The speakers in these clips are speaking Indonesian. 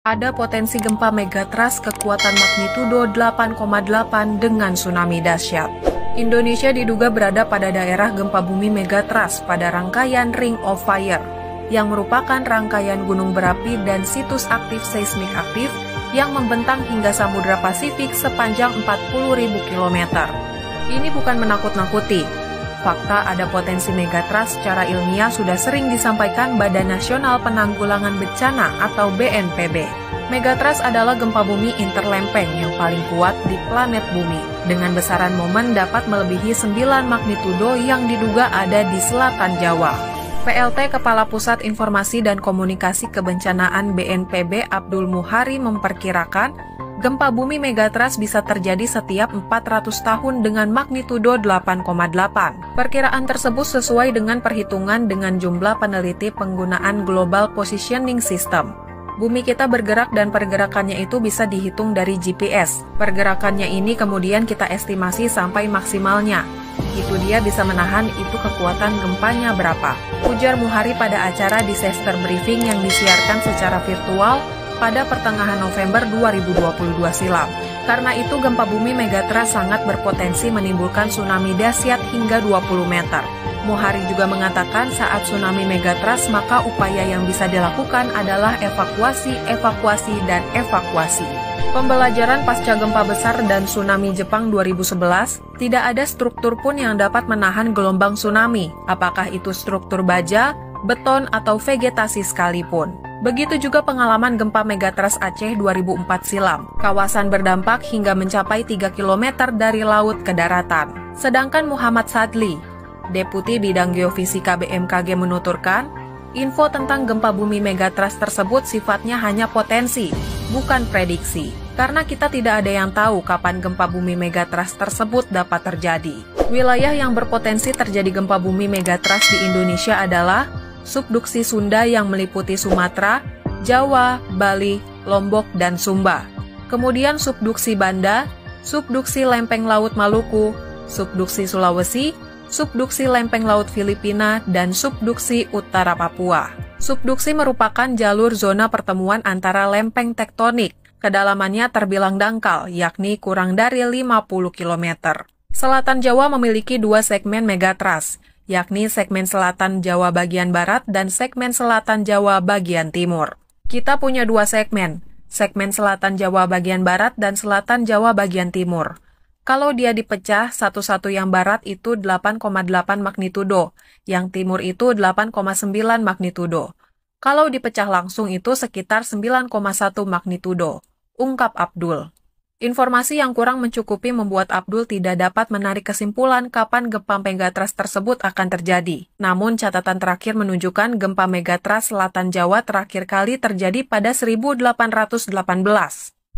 Ada potensi gempa megatrust kekuatan magnitudo 8,8 dengan tsunami dahsyat. Indonesia diduga berada pada daerah gempa bumi megatrust pada rangkaian Ring of Fire, yang merupakan rangkaian gunung berapi dan situs aktif seismik aktif yang membentang hingga Samudra Pasifik sepanjang 40.000 km. Ini bukan menakut-nakuti. Fakta ada potensi megatrust secara ilmiah sudah sering disampaikan Badan Nasional Penanggulangan Bencana atau BNPB. Megatrust adalah gempa bumi interlempeng yang paling kuat di planet bumi, dengan besaran momen dapat melebihi 9 magnitudo yang diduga ada di selatan Jawa. PLT Kepala Pusat Informasi dan Komunikasi Kebencanaan BNPB Abdul Muhari memperkirakan gempa bumi megatrust bisa terjadi setiap 400 tahun dengan magnitudo 8,8. Perkiraan tersebut sesuai dengan perhitungan dengan jumlah peneliti penggunaan Global Positioning System. Bumi kita bergerak dan pergerakannya itu bisa dihitung dari GPS. Pergerakannya ini kemudian kita estimasi sampai maksimalnya. Itu dia bisa menahan itu kekuatan gempanya berapa. Ujar Muhari pada acara Disaster Briefing yang disiarkan secara virtual pada pertengahan November 2022 silam. Karena itu gempa bumi megatrust sangat berpotensi menimbulkan tsunami dahsyat hingga 20 meter. Muhari juga mengatakan saat tsunami megatrust maka upaya yang bisa dilakukan adalah evakuasi, dan evakuasi. Pembelajaran pasca gempa besar dan tsunami Jepang 2011, tidak ada struktur pun yang dapat menahan gelombang tsunami, apakah itu struktur baja, beton, atau vegetasi sekalipun. Begitu juga pengalaman gempa megatrust Aceh 2004 silam. Kawasan berdampak hingga mencapai 3 km dari laut ke daratan. Sedangkan Muhammad Sadli, Deputi Bidang Geofisika BMKG menuturkan, info tentang gempa bumi megatrust tersebut sifatnya hanya potensi, bukan prediksi. Karena kita tidak ada yang tahu kapan gempa bumi megatrust tersebut dapat terjadi. Wilayah yang berpotensi terjadi gempa bumi megatrust di Indonesia adalah subduksi Sunda yang meliputi Sumatera, Jawa, Bali, Lombok, dan Sumba. Kemudian subduksi Banda, subduksi lempeng laut Maluku, subduksi Sulawesi, subduksi lempeng laut Filipina, dan subduksi utara Papua. Subduksi merupakan jalur zona pertemuan antara lempeng tektonik. Kedalamannya terbilang dangkal, yakni kurang dari 50 km. Selatan Jawa memiliki 2 segmen megatrust, yakni segmen selatan Jawa bagian barat dan segmen selatan Jawa bagian timur. Kita punya 2 segmen selatan Jawa bagian barat dan selatan Jawa bagian timur. Kalau dia dipecah, satu-satu yang barat itu 8,8 magnitudo, yang timur itu 8,9 magnitudo. Kalau dipecah langsung itu sekitar 9,1 magnitudo, ungkap Abdul. Informasi yang kurang mencukupi membuat Abdul tidak dapat menarik kesimpulan kapan gempa megatrust tersebut akan terjadi. Namun catatan terakhir menunjukkan gempa megatrust selatan Jawa terakhir kali terjadi pada 1818.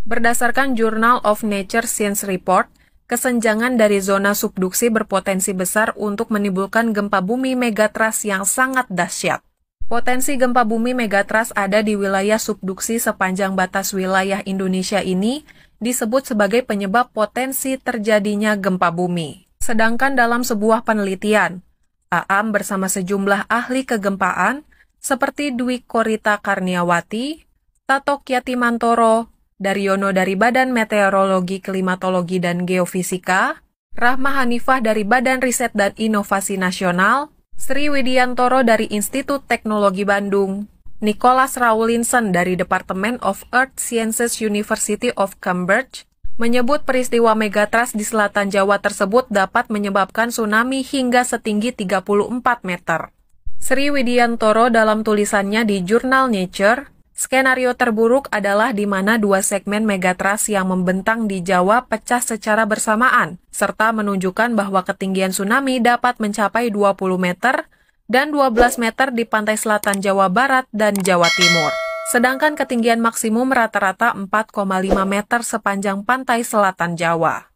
Berdasarkan Journal of Nature Science Report, kesenjangan dari zona subduksi berpotensi besar untuk menimbulkan gempa bumi megatrust yang sangat dahsyat. Potensi gempa bumi megatrust ada di wilayah subduksi sepanjang batas wilayah Indonesia ini disebut sebagai penyebab potensi terjadinya gempa bumi. Sedangkan dalam sebuah penelitian, Aam bersama sejumlah ahli kegempaan seperti Dwi Korita Karniawati, Tato Kyati-Mantoro, Daryono dari Badan Meteorologi, Klimatologi, dan Geofisika, Rahma Hanifah dari Badan Riset dan Inovasi Nasional, Sri Widiantoro dari Institut Teknologi Bandung, Nicholas Rawlinson dari Department of Earth Sciences University of Cambridge, menyebut peristiwa megatrust di selatan Jawa tersebut dapat menyebabkan tsunami hingga setinggi 34 meter. Sri Widiantoro dalam tulisannya di jurnal Nature, skenario terburuk adalah di mana 2 segmen megatrust yang membentang di Jawa pecah secara bersamaan, serta menunjukkan bahwa ketinggian tsunami dapat mencapai 20 meter dan 12 meter di pantai selatan Jawa Barat dan Jawa Timur. Sedangkan ketinggian maksimum rata-rata 4,5 meter sepanjang pantai selatan Jawa.